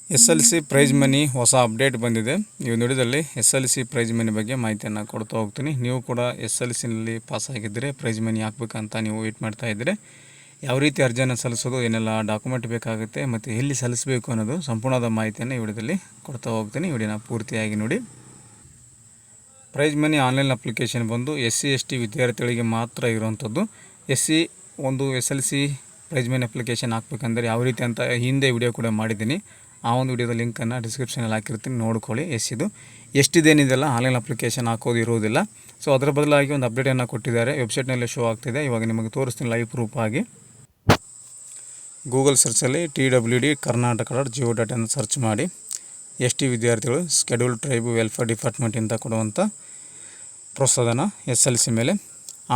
SLC prize money ಹೊಸ update ಬಂದಿದೆ. ಈ ವಿಡಿಯೋದಲ್ಲಿ SLC ಪ್ರೈಸ್ ಮನಿ ಬಗ್ಗೆ ಮಾಹಿತಿಯನ್ನು ಕೊಡ್ತಾ ಹೋಗ್ತೀನಿ. ನೀವು ಕೂಡ SLCನಲ್ಲಿ ಪಾಸ್ ಆಗಿದ್ದರೆ ಪ್ರೈಸ್ ಮನಿ ಹಾಕಬೇಕಂತ ನೀವು ವೇಟ್ ಮಾಡ್ತಾ ಇದ್ದರೆ ಯಾವ ರೀತಿ ಅರ್ಜಿಯನ್ನು ಸಲ್ಲಿಸೋದು, ಏನೆಲ್ಲ ಡಾಕ್ಯುಮೆಂಟ್ ಬೇಕಾಗುತ್ತೆ ಮತ್ತು ಎಲ್ಲಿ ಸಲ್ಲಿಸಬೇಕು ಅನ್ನೋದು ಸಂಪೂರ್ಣವಾದ ಮಾಹಿತಿಯನ್ನು ಈ ವಿಡಿಯೋದಲ್ಲಿ ಕೊಡ್ತಾ ಹೋಗ್ತೀನಿ. ವಿಡಿಯೋನ ಪೂರ್ತಿಯಾಗಿ ನೋಡಿ. ಪ್ರೈಸ್ ಮನಿ ಆನ್ಲೈನ್ ಅಪ್ಲಿಕೇಶನ್ ಬಂದು SC/ST ವಿದ್ಯಾರ್ಥಿಗಳಿಗೆ ಮಾತ್ರ ಇರುವಂಥದ್ದು. SLC ಪ್ರೈಸ್ ಮನಿ ಅಪ್ಲಿಕೇಶನ್ ಹಾಕಬೇಕಂದ್ರೆ ಯಾವ ರೀತಿ ಅಂತ ಹಿಂದೆ ವಿಡಿಯೋ ಕೂಡ ಮಾಡಿದ್ದೀನಿ. ಆ ಒಂದು ವಿಡಿಯೋದ ಲಿಂಕನ್ನು ಡಿಸ್ಕ್ರಿಪ್ಷನಲ್ಲಿ ಹಾಕಿರ್ತೀನಿ, ನೋಡ್ಕೊಳ್ಳಿ. ಎಷ್ಟಿದೇನಿದೆಲ್ಲ ಆನ್ಲೈನ್ ಅಪ್ಲಿಕೇಶನ್ ಹಾಕೋದು ಇರೋದಿಲ್ಲ. ಸೊ ಅದರ ಬದಲಾಗಿ ಒಂದು ಅಪ್ಡೇಟನ್ನು ಕೊಟ್ಟಿದ್ದಾರೆ, ವೆಬ್ಸೈಟ್ನಲ್ಲಿ ಶೋ ಆಗ್ತಿದೆ. ಇವಾಗ ನಿಮಗೆ ತೋರಿಸ್ತೀನಿ ಲೈವ್ ಪ್ರೂಫ್ ಆಗಿ. ಗೂಗಲ್ ಸರ್ಚಲ್ಲಿ TWD-Karnataka.go.in ಸರ್ಚ್ ಮಾಡಿ. ST ವಿದ್ಯಾರ್ಥಿಗಳು ಸ್ಕೆಡ್ಯೂಲ್ಡ್ ಟ್ರೈಬ್ ವೆಲ್ಫೇರ್ ಡಿಪಾರ್ಟ್ಮೆಂಟಿಂದ ಕೊಡುವಂಥ ಪ್ರೋತ್ಸಾಹನ SLC ಮೇಲೆ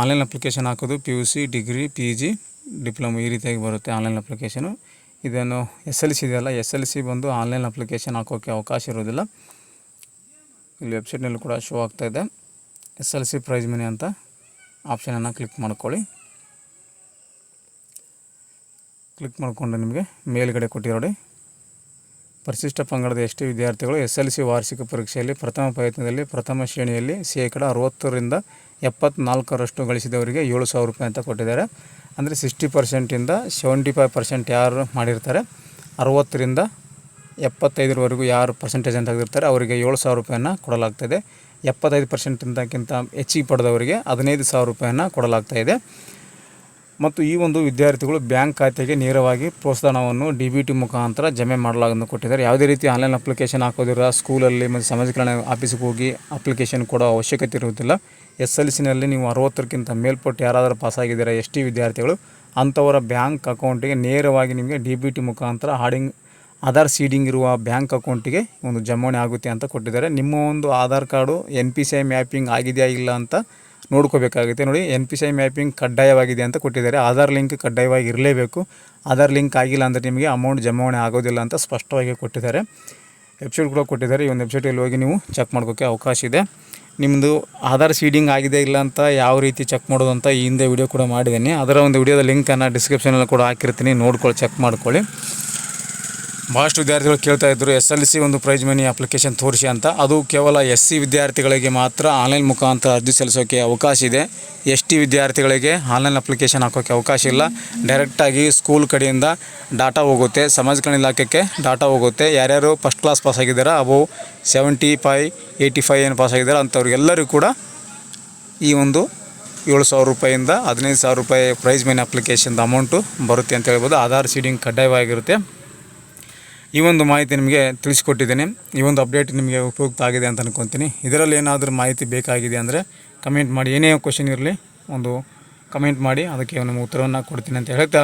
ಆನ್ಲೈನ್ ಅಪ್ಲಿಕೇಶನ್ ಹಾಕೋದು PUC, ಡಿಗ್ರಿ, PG, ಡಿಪ್ಲೊಮೊ ಈ ರೀತಿಯಾಗಿ ಬರುತ್ತೆ ಆನ್ಲೈನ್ ಅಪ್ಲಿಕೇಶನು. ಇದನ್ನು SLC ಇದೆಯಲ್ಲ, SLC ಬಂದು ಆನ್ಲೈನ್ ಅಪ್ಲಿಕೇಶನ್ ಹಾಕೋಕ್ಕೆ ಅವಕಾಶ ಇರೋದಿಲ್ಲ. ಇಲ್ಲಿ ವೆಬ್ಸೈಟ್ನಲ್ಲಿ ಕೂಡ ಶೋ ಆಗ್ತಾಯಿದೆ. SLC ಪ್ರೈಸ್ ಮನಿ ಅಂತ ಆಪ್ಷನನ್ನು ಕ್ಲಿಕ್ ಮಾಡ್ಕೊಳ್ಳಿ. ಕ್ಲಿಕ್ ಮಾಡಿಕೊಂಡು ನಿಮಗೆ ಮೇಲ್ಗಡೆ ಕೊಟ್ಟಿರೋಡಿ ಪರಿಶಿಷ್ಟ ಪಂಗಡದ ST ವಿದ್ಯಾರ್ಥಿಗಳು SLC ವಾರ್ಷಿಕ ಪರೀಕ್ಷೆಯಲ್ಲಿ ಪ್ರಥಮ ಪ್ರಯತ್ನದಲ್ಲಿ ಪ್ರಥಮ ಶ್ರೇಣಿಯಲ್ಲಿ 60% 74% ಗಳಿಸಿದವರಿಗೆ 7,000 ರೂಪಾಯಿ ಅಂತ ಕೊಟ್ಟಿದ್ದಾರೆ. ಅಂದರೆ 60% 75% ಯಾರು ಮಾಡಿರ್ತಾರೆ, 60% 75% ಯಾರು ಪರ್ಸೆಂಟೇಜ್ ಅಂತ ತೆಗೆದಿರ್ತಾರೆ ಅವರಿಗೆ 7,000 ರೂಪಾಯಿಯನ್ನು ಕೊಡಲಾಗ್ತಾಯಿದೆ. 75%ಕ್ಕಿಂತ ಹೆಚ್ಚಿಗೆ ಪಡೆದವರಿಗೆ 15,000 ರೂಪಾಯಿಯನ್ನು ಕೊಡಲಾಗ್ತಾಯಿದೆ. ಮತ್ತು ಈ ಒಂದು ವಿದ್ಯಾರ್ಥಿಗಳು ಬ್ಯಾಂಕ್ ಖಾತೆಗೆ ನೇರವಾಗಿ ಪ್ರೋತ್ಸಾಹನವನ್ನು DBT ಮುಖಾಂತರ ಜಮೆ ಮಾಡಲಾಗನ್ನು ಕೊಟ್ಟಿದ್ದಾರೆ. ಯಾವುದೇ ರೀತಿ ಆನ್ಲೈನ್ ಅಪ್ಲಿಕೇಶನ್ ಹಾಕೋದಿರ ಸ್ಕೂಲಲ್ಲಿ ಮತ್ತು ಸಮಾಜ ಕಲ್ಯಾಣ ಆಫೀಸಿಗೆ ಹೋಗಿ ಅಪ್ಲಿಕೇಶನ್ ಕೊಡೋ ಅವಶ್ಯಕತೆ ಇರುವುದಿಲ್ಲ. SLCನಲ್ಲಿ ನೀವು 60ಕ್ಕಿಂತ ಮೇಲ್ಪಟ್ಟು ಯಾರಾದರೂ ಪಾಸಾಗಿದ್ದಾರೆ ST ವಿದ್ಯಾರ್ಥಿಗಳು, ಅಂಥವರ ಬ್ಯಾಂಕ್ ಅಕೌಂಟಿಗೆ ನೇರವಾಗಿ ನಿಮಗೆ DBT ಮುಖಾಂತರ ಆಧಾರ್ ಸೀಡಿಂಗ್ ಇರುವ ಬ್ಯಾಂಕ್ ಅಕೌಂಟಿಗೆ ಒಂದು ಜಮಾವಣೆ ಆಗುತ್ತೆ ಅಂತ ಕೊಟ್ಟಿದ್ದಾರೆ. ನಿಮ್ಮ ಒಂದು ಆಧಾರ್ ಕಾರ್ಡು NPCI ಮ್ಯಾಪಿಂಗ್ ಆಗಿದೆಯಾ ಇಲ್ಲ ಅಂತ ನೋಡ್ಕೋಬೇಕಾಗುತ್ತೆ. ನೋಡಿ, NPCI ಮ್ಯಾಪಿಂಗ್ ಕಡ್ಡಾಯವಾಗಿದೆ ಅಂತ ಕೊಟ್ಟಿದ್ದಾರೆ. ಆಧಾರ್ ಲಿಂಕ್ ಕಡ್ಡಾಯವಾಗಿ ಇರಲೇಬೇಕು. ಆಧಾರ್ ಲಿಂಕ್ ಆಗಿಲ್ಲ ಅಂದರೆ ನಿಮಗೆ ಅಮೌಂಟ್ ಜಮಾವಣೆ ಆಗೋದಿಲ್ಲ ಅಂತ ಸ್ಪಷ್ಟವಾಗಿ ಕೊಟ್ಟಿದ್ದಾರೆ. ವೆಬ್ಸೈಟ್ ಕೂಡ ಕೊಟ್ಟಿದ್ದಾರೆ. ಈ ಒಂದು ವೆಬ್ಸೈಟಲ್ಲಿ ಹೋಗಿ ನೀವು ಚೆಕ್ ಮಾಡ್ಕೋಕ್ಕೆ ಅವಕಾಶ ಇದೆ. ನಿಮ್ಮದು ಆಧಾರ್ ಸೀಡಿಂಗ್ ಆಗಿದೆ ಇಲ್ಲ ಅಂತ ಯಾವ ರೀತಿ ಚೆಕ್ ಮಾಡೋದು ಅಂತ ಈ ಹಿಂದೆ ವಿಡಿಯೋ ಕೂಡ ಮಾಡಿದ್ದೀನಿ. ಅದರ ಒಂದು ವಿಡಿಯೋದ ಲಿಂಕನ್ನು ಡಿಸ್ಕ್ರಿಪ್ಷನಲ್ಲಿ ಕೂಡ ಹಾಕಿರ್ತೀನಿ, ನೋಡ್ಕೊಳ್ಳಿ, ಚೆಕ್ ಮಾಡ್ಕೊಳ್ಳಿ. ಭಾಳಷ್ಟು ವಿದ್ಯಾರ್ಥಿಗಳು ಕೇಳ್ತಾ ಇದ್ದರು SLC ಒಂದು ಪ್ರೈಸ್ ಮನಿ ಅಪ್ಲಿಕೇಶನ್ ತೋರಿಸಿ ಅಂತ. ಅದು ಕೇವಲ SC ವಿದ್ಯಾರ್ಥಿಗಳಿಗೆ ಮಾತ್ರ ಆನ್ಲೈನ್ ಮುಖಾಂತರ ಅರ್ಜಿ ಸಲ್ಲಿಸೋಕ್ಕೆ ಅವಕಾಶ ಇದೆ. ST ವಿದ್ಯಾರ್ಥಿಗಳಿಗೆ ಆನ್ಲೈನ್ ಅಪ್ಲಿಕೇಶನ್ ಹಾಕೋಕ್ಕೆ ಅವಕಾಶ ಇಲ್ಲ. ಡೈರೆಕ್ಟಾಗಿ ಸ್ಕೂಲ್ ಕಡೆಯಿಂದ ಡಾಟಾ ಹೋಗುತ್ತೆ, ಸಮಾಜ ಕಲ್ಯಾಣ ಇಲಾಖೆಗೆ ಡಾಟಾ ಹೋಗುತ್ತೆ. ಯಾರ್ಯಾರು ಫಸ್ಟ್ ಕ್ಲಾಸ್ ಪಾಸ್ ಆಗಿದ್ದಾರೆ, ಅವು 75, 85 ಏನು ಪಾಸ್ ಆಗಿದ್ದಾರೆ ಅಂಥವ್ರಿಗೆಲ್ಲರಿಗೂ ಕೂಡ ಈ ಒಂದು 7,000 ರೂಪಾಯಿಂದ 15,000 ರೂಪಾಯಿ ಪ್ರೈಸ್ ಮನಿ ಅಪ್ಲಿಕೇಶನ್ದು ಅಮೌಂಟು ಬರುತ್ತೆ ಅಂತ ಹೇಳ್ಬೋದು. ಆಧಾರ್ ಸೀಡಿಂಗ್ ಕಡ್ಡಾಯವಾಗಿರುತ್ತೆ. ಈ ಒಂದು ಮಾಹಿತಿ ನಿಮಗೆ ತಿಳಿಸ್ಕೊಟ್ಟಿದ್ದೇನೆ. ಈ ಒಂದು ಅಪ್ಡೇಟ್ ನಿಮಗೆ ಉಪಯುಕ್ತ ಆಗಿದೆ ಅಂತ ಅನ್ಕೊತೀನಿ. ಇದರಲ್ಲಿ ಏನಾದರೂ ಮಾಹಿತಿ ಬೇಕಾಗಿದೆ ಅಂದರೆ ಕಮೆಂಟ್ ಮಾಡಿ, ಏನೇ ಕ್ವಶನ್ ಇರಲಿ ಒಂದು ಕಮೆಂಟ್ ಮಾಡಿ, ಅದಕ್ಕೆ ನಮ್ಮ ಉತ್ತರವನ್ನು ಕೊಡ್ತೀನಿ ಅಂತ ಹೇಳ್ತಾ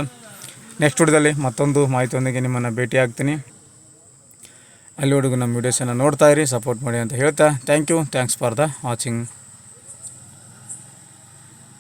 ನೆಕ್ಸ್ಟ್ ವಿಡಿಯೋದಲ್ಲಿ ಮತ್ತೊಂದು ಮಾಹಿತಿಯೊಂದಿಗೆ ನಿಮ್ಮನ್ನು ಭೇಟಿ ಆಗ್ತೀನಿ. ಅಲ್ಲಿವರೆಗೂ ನಮ್ಮ ವೀಡಿಯೋಸನ್ನು ನೋಡ್ತಾ ಇರಿ, ಸಪೋರ್ಟ್ ಮಾಡಿ ಅಂತ ಹೇಳ್ತಾ ಥ್ಯಾಂಕ್ಸ್ ಫಾರ್ ದ ವಾಚಿಂಗ್.